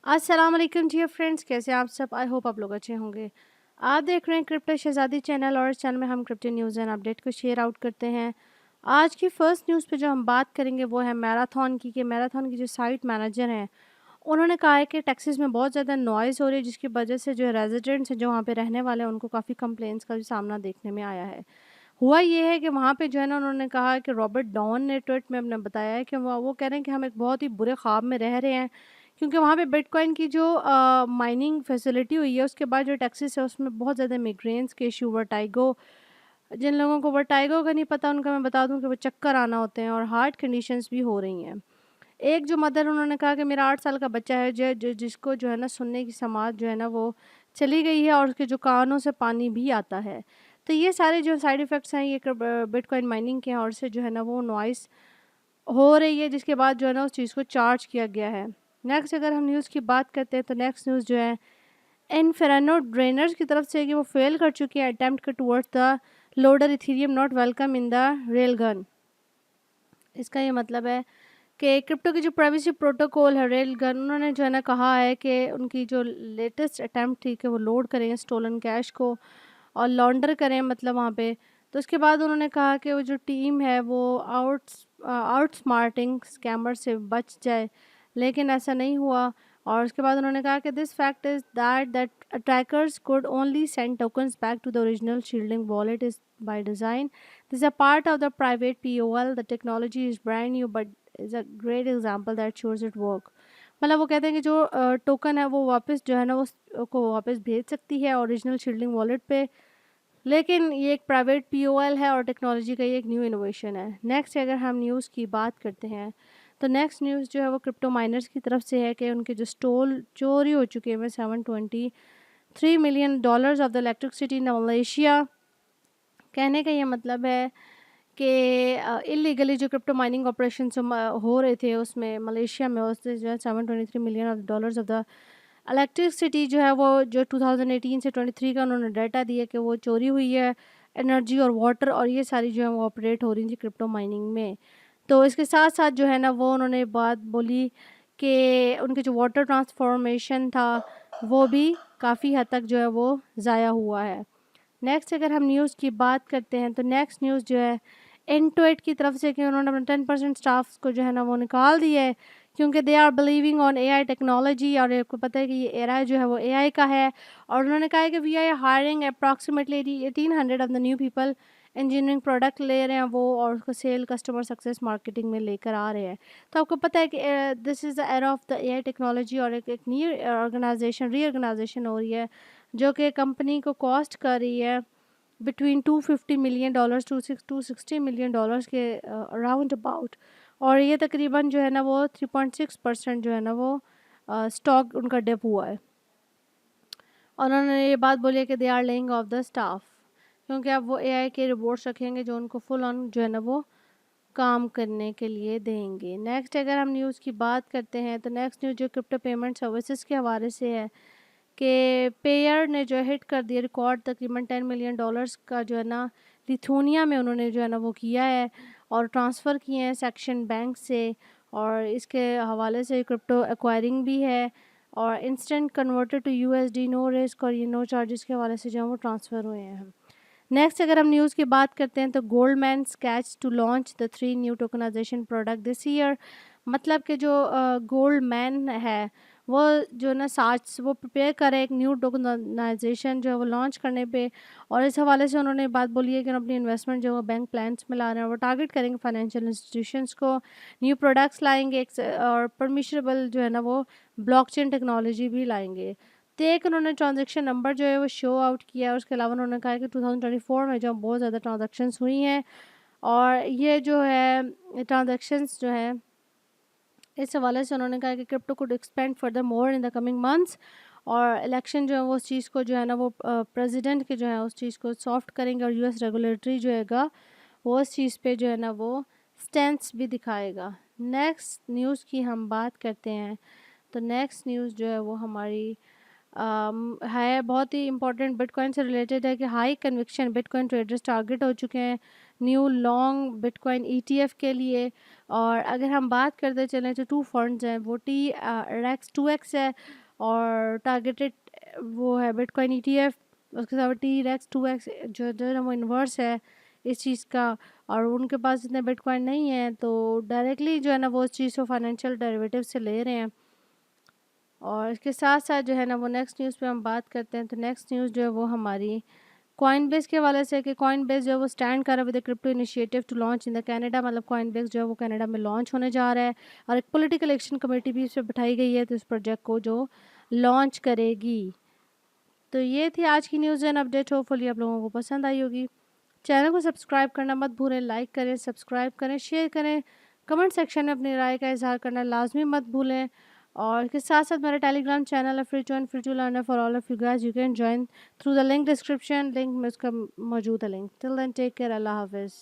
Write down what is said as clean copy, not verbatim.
अस्सलाम वालेकुम dear friends, कैसे हैं आप सब। आई होप आप लोग अच्छे होंगे। आप देख रहे हैं क्रिप्टो शहजादी चैनल, और इस चैनल में हम क्रिप्टो न्यूज़ एंड अपडेट को शेयर आउट करते हैं। आज की फ़र्स्ट न्यूज़ पे जो हम बात करेंगे वो है मैराथन की। कि मैराथन की जो साइट मैनेजर हैं, उन्होंने कहा है कि टेक्सास में बहुत ज़्यादा नॉइज़ हो रही है, जिसकी वजह से जो रेजिडेंट्स हैं जो वहाँ पे रहने वाले हैं उनको काफ़ी कंप्लेंट्स का भी सामना देखने में आया है। हुआ ये है कि वहाँ पे जो है ना, उन्होंने कहा कि रॉबर्ट डॉन ने ट्वीट में अपने बताया है कि वो कह रहे हैं कि हम एक बहुत ही बुरे ख्वाब में रह रहे हैं, क्योंकि वहाँ पे बिटकॉइन की जो माइनिंग फैसिलिटी हुई है उसके बाद जो टैक्सेस है उसमें बहुत ज़्यादा मिग्रेन्स के इशू, वर्टाइगो। जिन लोगों को वर्टाइगो का नहीं पता उनका मैं बता दूं कि वो चक्कर आना होते हैं, और हार्ट कंडीशंस भी हो रही हैं। एक जो मदर, उन्होंने कहा कि मेरा 8 साल का बच्चा है जिसको जो है ना सुनने की समाज जो है ना वो चली गई है, और उसके जो कानों से पानी भी आता है। तो ये सारे जो साइड इफ़ेक्ट्स हैं ये बिटकॉइन माइनिंग के हैं, और से जो है ना वो नॉइस हो रही है, जिसके बाद जो है ना उस चीज़ को चार्ज किया गया है। नेक्स्ट अगर हम न्यूज़ की बात करते हैं तो नेक्स्ट न्यूज़ जो है इन्फेरानो ड्रेनर्स की तरफ से है कि वो फेल कर चुकी है attempt towards the loader Ethereum not welcome in the rail gun. इसका ये मतलब है कि क्रिप्टो की जो प्राइवेसी प्रोटोकॉल है रेल गन, उन्होंने जो है ना कहा है कि उनकी जो लेटेस्ट अटैम्प्ट थी कि वो लोड करें स्टोलन कैश को और लॉन्डर करें, मतलब वहाँ पे। तो उसके बाद उन्होंने कहा कि वो जो टीम है वो आउटस्मार्टिंग स्कैमर से बच जाए, लेकिन ऐसा नहीं हुआ। और उसके बाद उन्होंने कहा कि this fact is that attackers could only send tokens back to the original shielding wallet is by design. This is a part of the private POL. The technology is brand new but is a great example that shows it work. मतलब वो कहते हैं कि जो token है वो वापस जो है ना वो को वापस भेज सकती है ओरिजिनल शील्डिंग वॉलेट पे, लेकिन ये एक प्राइवेट पीओएल है और टेक्नोलॉजी का ये एक न्यू इनोवेशन है। नेक्स्ट अगर हम न्यूज़ की बात करते हैं तो नेक्स्ट न्यूज़ जो है वो क्रिप्टो माइनर्स की तरफ से है कि उनके जो स्टोल चोरी हो चुके हैं 723 million dollars of the electricity in Malaysia. कहने का ये मतलब है कि इलीगली जो क्रिप्टो माइनिंग ऑपरेशन हो रहे थे उसमें मलेशिया में, उससे जो है 723 million of dollars of the electricity जो है वो जो 2018 से 23 का उन्होंने डाटा दिया कि वो चोरी हुई है। एनर्जी और वाटर और ये सारी जो है वो ऑपरेट हो रही थी क्रिप्टो माइनिंग में। तो इसके साथ साथ जो है ना वो उन्होंने बात बोली कि उनके जो वाटर ट्रांसफॉर्मेशन था वो भी काफ़ी हद तक जो है वो ज़ाया हुआ है। नेक्स्ट अगर हम न्यूज़ की बात करते हैं तो नेक्स्ट न्यूज़ जो है इंटोइट की तरफ से कि उन्होंने अपने 10% स्टाफ को जो है ना वो निकाल दिया है, क्योंकि they are believing on AI technology. और आपको पता है कि ये एरा जो है वो एआई का है, और उन्होंने कहा है कि we are hiring approximately 1800 of the new people. Engineering product ले रहे हैं वो, और उसको सेल कस्टमर सक्सेस मार्केटिंग में लेकर आ रहे हैं। तो आपको पता है कि this is the era of the AI technology, और एक न्यू ऑर्गेनाइजेशन रीऑर्गेनाइजेशन हो रही है जो कि कंपनी को कॉस्ट कर रही है बिटवीन $250 मिलियन टू 260 मिलियन के अराउंड अबाउट। और ये तकरीबन जो है ना वो 3.6% जो है ना वो स्टॉक उनका डिप हुआ है। और उन्होंने ये बात बोली है कि they are laying off the staff, क्योंकि अब वो एआई के रिपोर्ट्स रखेंगे जो उनको फुल ऑन जो है ना वो काम करने के लिए देंगे। नेक्स्ट अगर हम न्यूज़ की बात करते हैं तो नेक्स्ट न्यूज़ जो क्रिप्टो पेमेंट सर्विसेज के हवाले से है कि पेयर ने जो हिट कर दिया रिकॉर्ड तकरीबन $10 मिलियन का जो है ना लिथुनिया में उन्होंने जो है ना वो किया है और ट्रांसफ़र किए हैं सेक्शन बैंक से। और इसके हवाले से क्रिप्टो एक्वायरिंग भी है, और instant converted to USD, no risk और ये नो चार्जेस के हवाले से जो है वो ट्रांसफ़र हुए हैं। नेक्स्ट अगर हम न्यूज़ की बात करते हैं तो गोल्डमैन स्केच to launch the 3 new tokenization product this year. मतलब कि जो गोल्डमैन है वो जो है ना साच वो प्रिपेयर करे एक न्यू टोकनाइजेशन जो है वो लॉन्च करने पे। और इस हवाले से उन्होंने बात बोली है कि अपनी इन्वेस्टमेंट जो है बैंक प्लान्स में ला रहे हैं, वो टारगेट करेंगे फाइनेंशियल इंस्टीट्यूशंस को, न्यू प्रोडक्ट्स लाएंगे और परमिशनेबल जो है ना वो ब्लॉकचेन टेक्नोलॉजी भी लाएंगे। तो एक उन्होंने ट्रांजैक्शन नंबर जो है वो शो आउट किया है। उसके अलावा उन्होंने कहा है कि 2024 में जो बहुत ज़्यादा ट्रांजैक्शंस हुई हैं, और ये जो है ट्रांजैक्शंस जो है इस हवाले से उन्होंने कहा कि crypto could expand further more in the coming months. और इलेक्शन जो है वो उस चीज़ को जो है ना वो प्रेसिडेंट के जो है उस चीज़ को सॉफ्ट करेंगे, और यूएस रेगुलेटरी जो हैगा वो उस चीज़ पे जो है ना वो स्टैंस भी दिखाएगा। नेक्स्ट न्यूज़ की हम बात करते हैं तो नेक्स्ट न्यूज़ जो है वो हमारी ہے بہت ہی امپورٹنٹ، بٹ کوائن سے ریلیٹڈ ہے کہ high conviction bitcoin traders target ہو چکے ہیں new long bitcoin E T F کے لیے. اور اگر ہم بات کرتے چلیں تو 2 فنڈز ہیں، وہ ٹی ریکس 2x ہے اور ٹارگیٹڈ وہ ہے bitcoin E T F. اس کے ساتھ ٹی ریکس 2x جو ہے نا وہ انورس ہے اس چیز کا، اور ان کے پاس اتنے بٹ کوائن نہیں ہیں تو ڈائریکٹلی جو ہے نا وہ اس چیز کو فائنینشیل ڈیریویٹیو سے لے رہے ہیں. اور اس کے ساتھ ساتھ جو ہے نا وہ نیکسٹ نیوز پہ ہم بات کرتے ہیں. تو نیکسٹ نیوز جو ہے وہ ہماری کوائن بیس کے حوالے سے کہ کوائن بیس جو ہے وہ اسٹینڈ کر رہا ہے with crypto initiative to launch in the Canada. مطلب کوائن بیس جو ہے وہ کینیڈا میں لانچ ہونے جا رہا ہے اور ایک پولیٹیکل ایکشن کمیٹی بھی اس پہ بٹھائی گئی ہے تو اس پروجیکٹ کو جو لانچ کرے گی. تو یہ تھی آج کی نیوز اینڈ اپڈیٹ. ہوپ فلی آپ لوگوں کو پسند آئی ہوگی. چینل کو سبسکرائب کرنا مت بھولیں، لائک کریں، سبسکرائب کریں، شیئر کریں، کمنٹ سیکشن میں اپنی رائے کا اظہار کرنا لازمی مت بھولیں. اور اس کے ساتھ ساتھ میرا ٹیلی گرام چینل ہے free to learner for all of you guys. You can join through the link description, link میں اس کا موجود ہے لنک. ٹل دین ٹیک کیئر، اللہ حافظ.